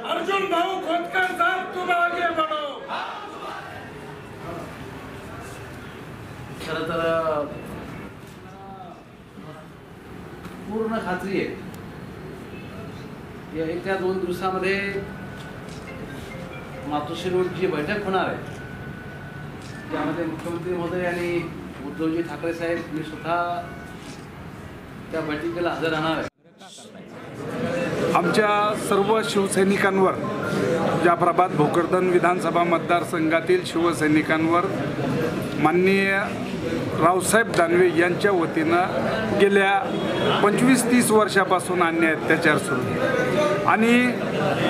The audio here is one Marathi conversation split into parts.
अर्जुन भाऊ खोतकर साहब, तुम आगे बढ़ो। खरं तर पूर्ण खात्री आहे या 1-2 दिवसामध्ये मातोश्री रोडची बैठक होणार आहे, त्यामध्ये मुख्यमंत्री महोदय आणि उद्धवजी ठाकरे साहेब मी स्वतः त्या बैठकीला हजर राहणार आहे। आमच्या सर्व शिवसैनिकांवर, जाफराबाद भोकरदन विधानसभा मतदारसंघातील शिवसैनिकांवर माननीय रावसाहेब दानवे यांच्या वतीनं गेल्या 25-30 वर्षापासून अन्याय अत्याचार सुरू आहे आणि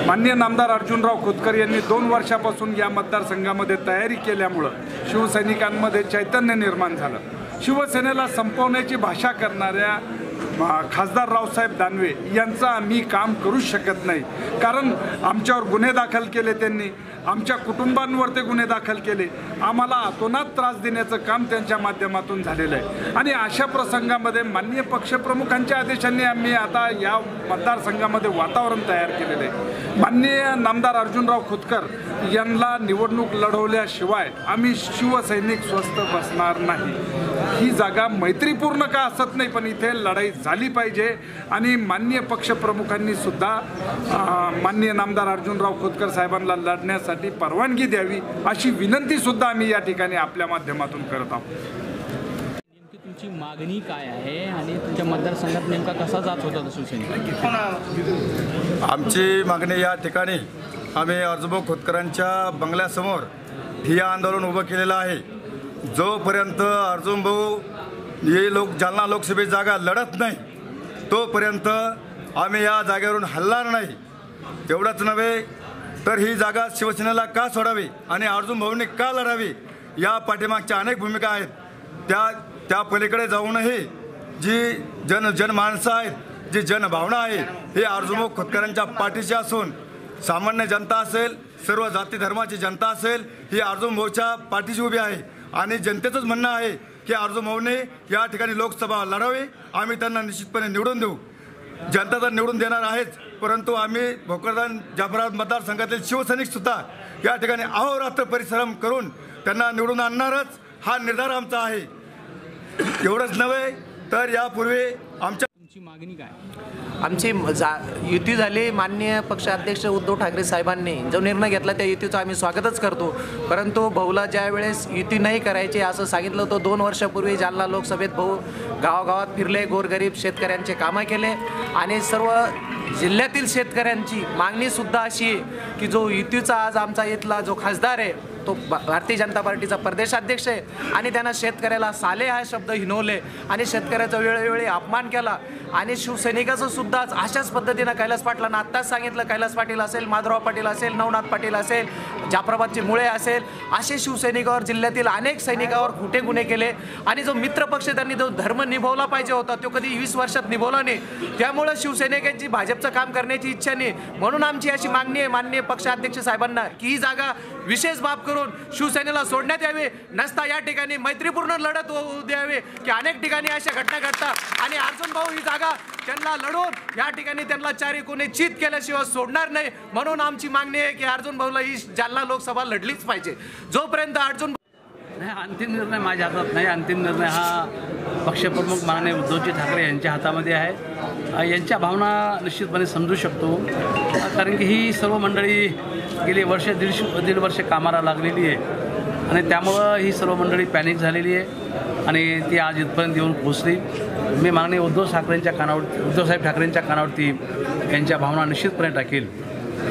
माननीय नामदार अर्जुनराव खोतकर यांनी 2 वर्षापासून या मतदारसंघामध्ये तयारी केल्यामुळं शिवसैनिकांमध्ये चैतन्य निर्माण झालं। शिवसेनेला संपवण्याची भाषा करणाऱ्या खासदार रावसाहेब दानवे यांचं आम्ही काम करूच शकत नाही, कारण आमच्यावर गुन्हे दाखल केले, त्यांनी आमच्या कुटुंबांवर ते गुन्हे दाखल केले, आम्हाला अतोनात त्रास देण्याचं काम त्यांच्या माध्यमातून झालेलं आहे आणि अशा प्रसंगामध्ये माननीय पक्षप्रमुखांच्या आदेशांनी आम्ही आता या मतदारसंघामध्ये वातावरण तयार केलेलं आहे। माननीय नामदार अर्जुनराव खोतकर यांना निवडणूक लढवल्याशिवाय आम्ही शिवसैनिक स्वस्थ बसणार नाही। ही जागा मैत्रीपूर्ण का असत नाही, पण इथे लढाई झाली पाहिजे आणि माननीय पक्षप्रमुखांनी सुद्धा माननीय नामदार अर्जुनराव खोतकर साहेबांना लढण्यासाठी परवानगी द्यावी अशी विनंती सुद्धा आम्ही या ठिकाणी आपल्या माध्यमातून करत आहोत। नेमकी तुमची मागणी काय आहे आणि तुमच्या मतदारसंघात नेमका कसा जात होता तो शिवसेना? आमची मागणी या ठिकाणी आम्ही अर्जुनभाऊ खोतकरांच्या बंगल्यासमोर ठिय्या आंदोलन उभं केलेलं आहे। जोपर्यंत अर्जुनभाऊ हे जालना लोकसभेची जागा लढत नाही तोपर्यंत आम्ही या जागेवरून हलणार नाही। तेवढंच नव्हे तर ही जागा शिवसेनेला का सोडावी आणि अर्जुनभाऊंनी का लढावी या पाठीमागच्या अनेक भूमिका आहेत। त्या पलीकडे जाऊनही जी जनमानसं आहेत, जी जनभावना आहे, हे अर्जुनभाऊ खोतकरांच्या पाठीशी असून सामान्य जनता असेल, सर्व जाती धर्माची जनता असेल, ही अर्जुनभाऊच्या पाठीशी उभी आहे आणि जनतेचंच म्हणणं आहे की अर्जुनभाऊने या ठिकाणी लोकसभा लढावी, आम्ही त्यांना निश्चितपणे निवडून देऊ। जनता तर निवडून देणार आहेच, परंतु आम्ही भोकरदन जाफराबाद मतदारसंघातील शिवसैनिकसुद्धा या ठिकाणी अहोरात्र परिश्रम करून त्यांना निवडून आणणारच, हा निर्धार आमचा आहे। एवढंच नव्हे तर यापूर्वी तुमची मागणी काय? आमची युती झाली। माननीय पक्षाध्यक्ष उद्धव ठाकरे साहेबांनी जो निर्णय घेतला त्या युतीचं आम्ही स्वागतच करतो, परंतु भाऊला ज्या वेळेस युती नाही करायची असं सांगितलं होतं 2 वर्षापूर्वी जालना लोकसभेत भाऊ गावागावात फिरले, गोरगरीब शेतकऱ्यांचे कामं केले आणि सर्व जिल्ह्यातील शेतकऱ्यांची मागणीसुद्धा अशी आहे की जो युतीचा आज आमचा इथला जो खासदार आहे तो भारतीय जनता पार्टीचा प्रदेशाध्यक्ष आहे आणि त्यानं शेतकऱ्याला साले हा शब्द हिनवले आणि शेतकऱ्याचा वेळोवेळी अपमान केला आणि शिवसैनिकाचं सुद्धा अशाच पद्धतीनं कैलास पाटलांना आत्ताच सांगितलं, कैलास पाटील असेल, माधवराव पाटील असेल, नवनाथ पाटील असेल, जाफराबादचे मुळे असेल, असे शिवसैनिकावर जिल्ह्यातील अनेक सैनिकावर खोटे गुन्हे केले आणि जो मित्रपक्ष त्यांनी जो धर्म निभवला पाहिजे होता तो कधी 20 वर्षात निभवला नाही। त्यामुळे शिवसैनिकांची भाजपचं काम करण्याची इच्छा नाही, म्हणून आमची अशी मागणी आहे माननीय पक्षाध्यक्ष साहेबांना की ही जागा विशेष बाब करून शिवसेनेला सोडण्यात यावे, नसता या ठिकाणी मैत्रीपूर्ण लढत होऊ द्यावे की अनेक ठिकाणी अशा घटना घडतात आणि अर्जुन भाऊ ही जागा त्यांना लढून या ठिकाणी त्यांना 4 कोणी चित केल्याशिवाय सोडणार नाही। म्हणून आमची मागणी आहे की अर्जुन भाऊला ही जालना लोकसभा लढलीच पाहिजे। जोपर्यंत अर्जुन नाही, अंतिम निर्णय माझ्या हातात नाही, अंतिम निर्णय हा पक्षप्रमुख माननीय उद्धवजी ठाकरे यांच्या हातामध्ये आहे। यांच्या भावना निश्चितपणे समजू शकतो, कारण की ही सर्व मंडळी गेली वर्ष दीड वर्ष कामाला लागलेली आहे आणि त्यामुळं ही सर्व मंडळी पॅनिक झालेली आहे आणि ती आज इथपर्यंत येऊन पोहोचली। मी माननीय उद्धवसाहेब ठाकरेंच्या कानावरती यांच्या भावना निश्चितपणे टाकेल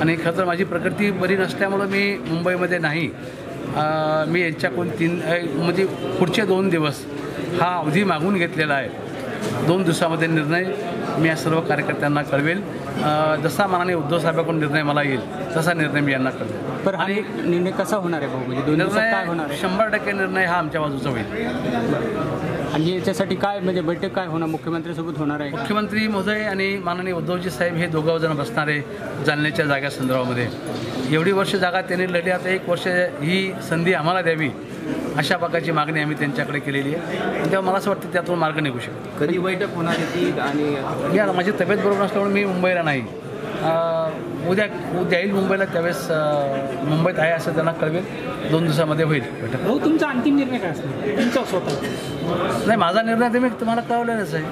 आणि खरं तर माझी प्रकृती बरी नसल्यामुळं मी मुंबईमध्ये नाही, मी यांच्याकडून म्हणजे पुढचे 2 दिवस हा अवधी मागून घेतलेला आहे. 2 दिवसामध्ये निर्णय मी या सर्व कार्यकर्त्यांना कळवेल. जसा माननीय उद्धव साहेबांकडून निर्णय मला येईल तसा निर्णय मी यांना कळवेल. पण हा निर्णय कसा होणार आहे भाऊ, म्हणजे 2 दिवसात काय होणार आहे? 100% निर्णय हा आमच्या बाजूचा होईल. आणि याच्यासाठी काय म्हणजे बैठक काय होणार, मुख्यमंत्र्यांसोबत होणार आहे? मुख्यमंत्री महोदय आणि माननीय उद्धवजी साहेब हे दोघं बसणार आहे जालन्याच्या जागा संदर्भामध्ये. एवढी वर्ष जागा त्यांनी लढली, आता 1 वर्ष ही संधी आम्हाला द्यावी अशा प्रकारची मागणी आम्ही त्यांच्याकडे केलेली आहे. आणि तेव्हा मला असं वाटतं त्यातून मार्ग निघू शकतो. कधी बैठक होणार आहे ती? आणि या माझी तब्येत बरोबर नसल्यामुळे मी मुंबईला नाही. उद्या येईल मुंबईला, त्यावेळेस मुंबईत आहे असं त्यांना कळवेल. 2 दिवसामध्ये होईल बैठक. भाऊ तुमचा अंतिम निर्णय काय असणार तुमचा स्वतः? नाही, माझा निर्णय ते मी तुम्हाला कळवलेलाच आहे.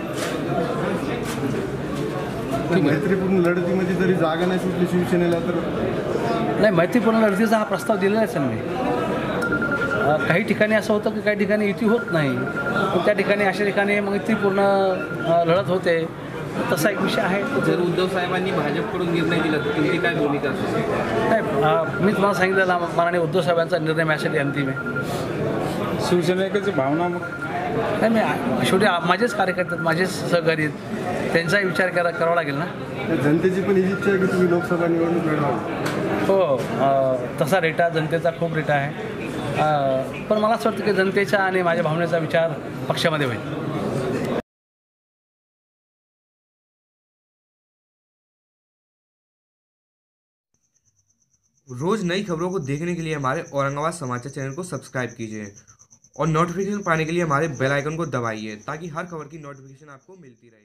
मैत्रीपूर्ण लढतीमध्ये जरी जागा नाही सुटली शिवसेनेला तर नाही, मैत्रीपूर्ण लढतीचा हा प्रस्ताव दिलेलाच आहे मी. काही ठिकाणी असं होतं की काही ठिकाणी युती होत नाही, पण त्या ठिकाणी अशा ठिकाणी मैत्रीपूर्ण लढत होते. तसा एक विषय आहे. जर उद्धव साहेबांनी भाजपकडून निर्णय दिला तर तुमची काय भूमिका असेल? नाही, मी तुम्हाला सांगितलेला माननीय उद्धव साहेबांचा निर्णय माझ्यासाठी अंतिम आहे. शिवसेनेची भावना मग नाही, मी शेवटी माझेच कार्यकर्ते आहेत, माझेच सहकारी आहेत, त्यांचाही विचार करावा लागेल ना. जनतेची पण ही इच्छा आहे की तुम्ही लोकसभा निवडणूक लढवाल. हो, तसा रेटा जनतेचा खूप रेटा आहे. पण मला असं वाटतं की जनतेचा आणि माझ्या भावनेचा विचार पक्षामध्ये होईल. रोज नई खबरों को देखने के लिए हमारे औरंगाबाद समाचार चैनल को सब्सक्राइब कीजिए और नोटिफिकेशन पाने के लिए हमारे बेल आइकन को दबाइए ताकि हर खबर की नोटिफिकेशन आपको मिलती रहे।